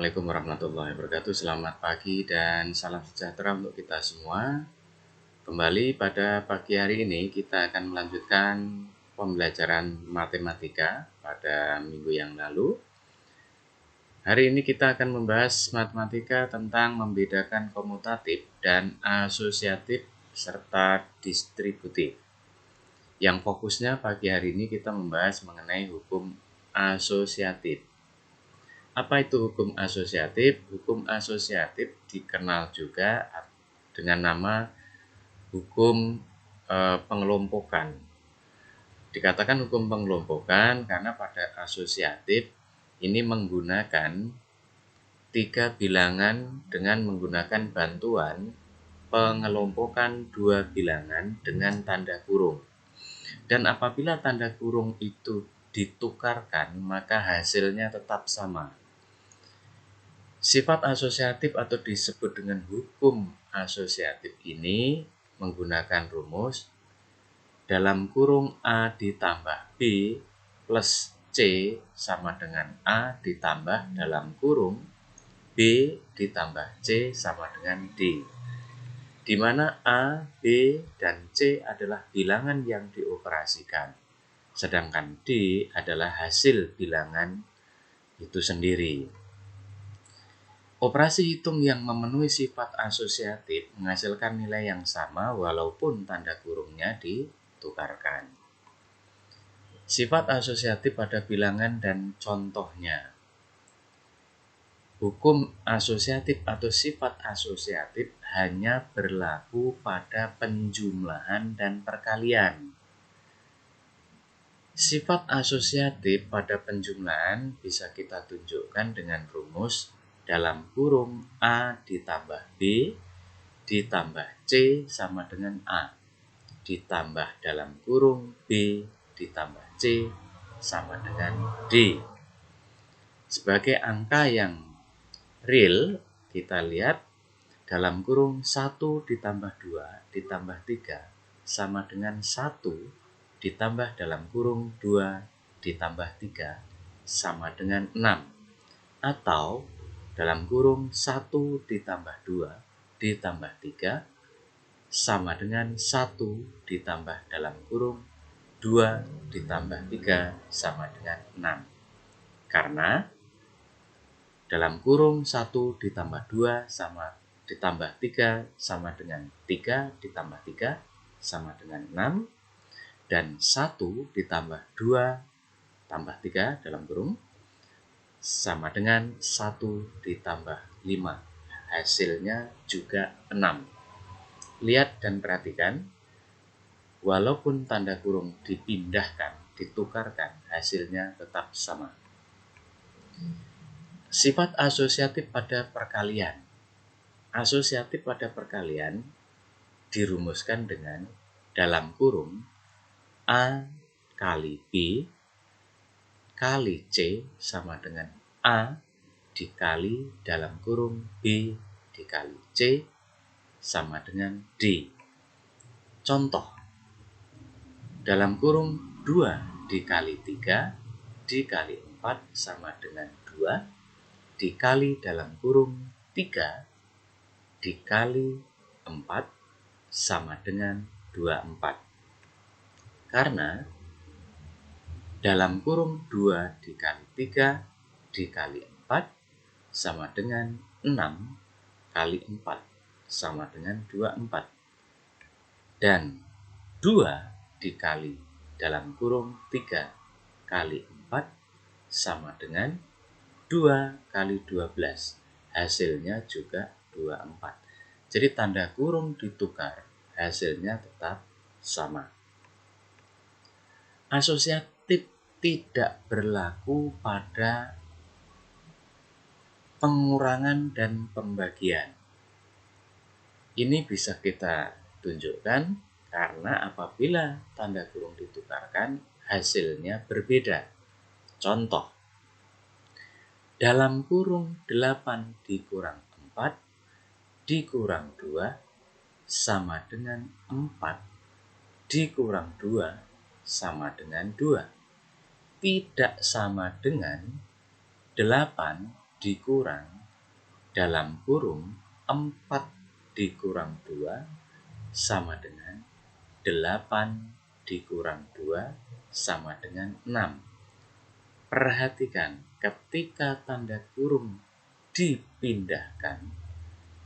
Assalamualaikum warahmatullahi wabarakatuh. Selamat pagi dan salam sejahtera untuk kita semua. Kembali pada pagi hari ini kita akan melanjutkan pembelajaran matematika pada minggu yang lalu. Hari ini kita akan membahas matematika tentang membedakan komutatif dan asosiatif serta distributif. Yang fokusnya pagi hari ini kita membahas mengenai hukum asosiatif. Apa itu hukum asosiatif? Hukum asosiatif dikenal juga dengan nama hukum pengelompokan. Dikatakan hukum pengelompokan karena pada asosiatif ini menggunakan 3 bilangan dengan menggunakan bantuan pengelompokan 2 bilangan dengan tanda kurung. Dan apabila tanda kurung itu ditukarkan, maka hasilnya tetap sama. Sifat asosiatif atau disebut dengan hukum asosiatif ini menggunakan rumus dalam kurung A ditambah B plus C sama dengan A ditambah dalam kurung B ditambah C sama dengan D, di mana A, B, dan C adalah bilangan yang dioperasikan, sedangkan D adalah hasil bilangan itu sendiri. Operasi hitung yang memenuhi sifat asosiatif menghasilkan nilai yang sama walaupun tanda kurungnya ditukarkan. Sifat asosiatif pada bilangan dan contohnya. Hukum asosiatif atau sifat asosiatif hanya berlaku pada penjumlahan dan perkalian. Sifat asosiatif pada penjumlahan bisa kita tunjukkan dengan rumus dalam kurung A ditambah B ditambah C sama dengan A, ditambah dalam kurung B ditambah C sama dengan D. Sebagai angka yang real, kita lihat dalam kurung 1 ditambah 2 ditambah 3 sama dengan 1 ditambah dalam kurung 2 ditambah 3 sama dengan 6. Atau dalam kurung 1 ditambah 2 ditambah 3 sama dengan 1 ditambah dalam kurung 2 ditambah 3 sama dengan 6. Karena dalam kurung 1 ditambah 2 sama ditambah 3 sama dengan 3 ditambah 3 sama dengan 6. Dan 1 ditambah 2 tambah 3 dalam kurung sama dengan 1 ditambah 5. Hasilnya juga 6. Lihat dan perhatikan, walaupun tanda kurung dipindahkan, ditukarkan, hasilnya tetap sama. Sifat asosiatif pada perkalian. Asosiatif pada perkalian dirumuskan dengan dalam kurung A kali B kali C sama dengan A dikali dalam kurung B dikali C sama dengan D. Contoh, dalam kurung 2 dikali 3 dikali 4 sama dengan 2 dikali dalam kurung 3 dikali 4 sama dengan 24. Karena dalam kurung 2 dikali 3 dikali 4 sama dengan 6 kali 4 sama dengan 24. Dan 2 dikali dalam kurung 3 kali 4 sama dengan 2 kali 12. Hasilnya juga 24. Jadi tanda kurung ditukar, hasilnya tetap sama. Asosiatif tidak berlaku pada pengurangan dan pembagian. Ini bisa kita tunjukkan karena apabila tanda kurung ditukarkan, hasilnya berbeda. Contoh, dalam kurung 8 dikurang 4 dikurang 2 sama dengan 4 dikurang 2 sama dengan 2. Tidak sama dengan 8 dikurang dalam kurung 4 dikurang 2 sama dengan 8 dikurang 2 sama dengan 6. Perhatikan, ketika tanda kurung dipindahkan,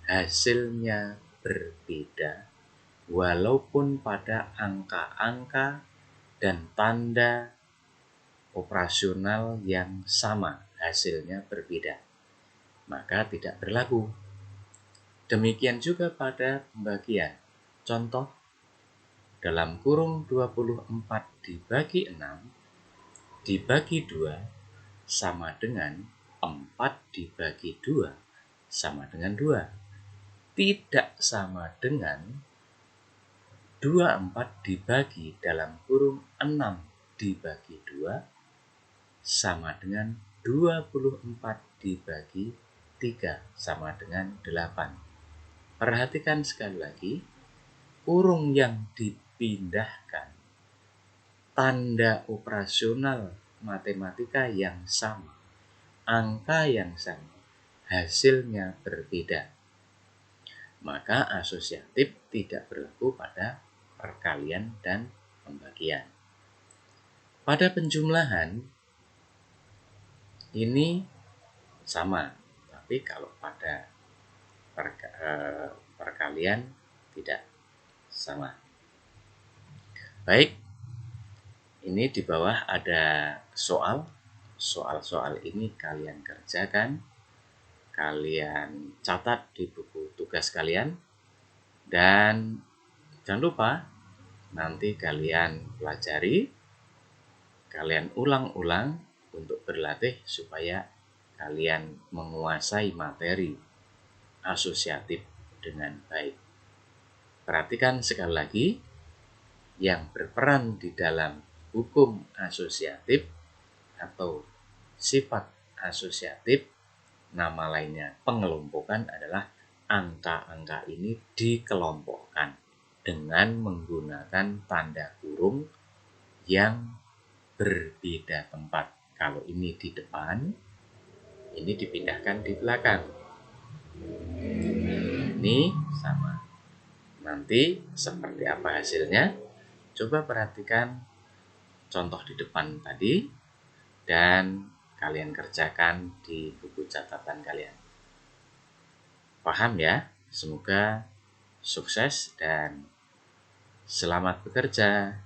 hasilnya berbeda walaupun pada angka-angka dan tanda operasional yang sama, hasilnya berbeda, maka tidak berlaku. Demikian juga pada pembagian. Contoh, dalam kurung 24 dibagi 6 dibagi 2 sama dengan 4 dibagi 2 sama dengan 2. Tidak sama dengan 24 dibagi dalam kurung 6 dibagi 2 sama dengan 24 dibagi 3 sama dengan 8. Perhatikan sekali lagi, kurung yang dipindahkan, tanda operasional matematika yang sama, angka yang sama, hasilnya berbeda, maka asosiatif tidak berlaku pada perkalian dan pembagian. Pada penjumlahan ini sama, tapi kalau pada perkalian tidak sama. Baik, ini di bawah ada soal-soal ini kalian kerjakan, kalian catat di buku tugas kalian, dan jangan lupa nanti kalian pelajari, kalian ulang-ulang untuk berlatih supaya kalian menguasai materi asosiatif dengan baik. Perhatikan sekali lagi, yang berperan di dalam hukum asosiatif atau sifat asosiatif, nama lainnya pengelompokan, adalah angka-angka ini dikelompokkan dengan menggunakan tanda kurung yang berbeda tempat. Kalau ini di depan, ini dipindahkan di belakang. Ini sama. Nanti seperti apa hasilnya? Coba perhatikan contoh di depan tadi dan kalian kerjakan di buku catatan kalian. Paham ya? Semoga sukses dan selamat bekerja.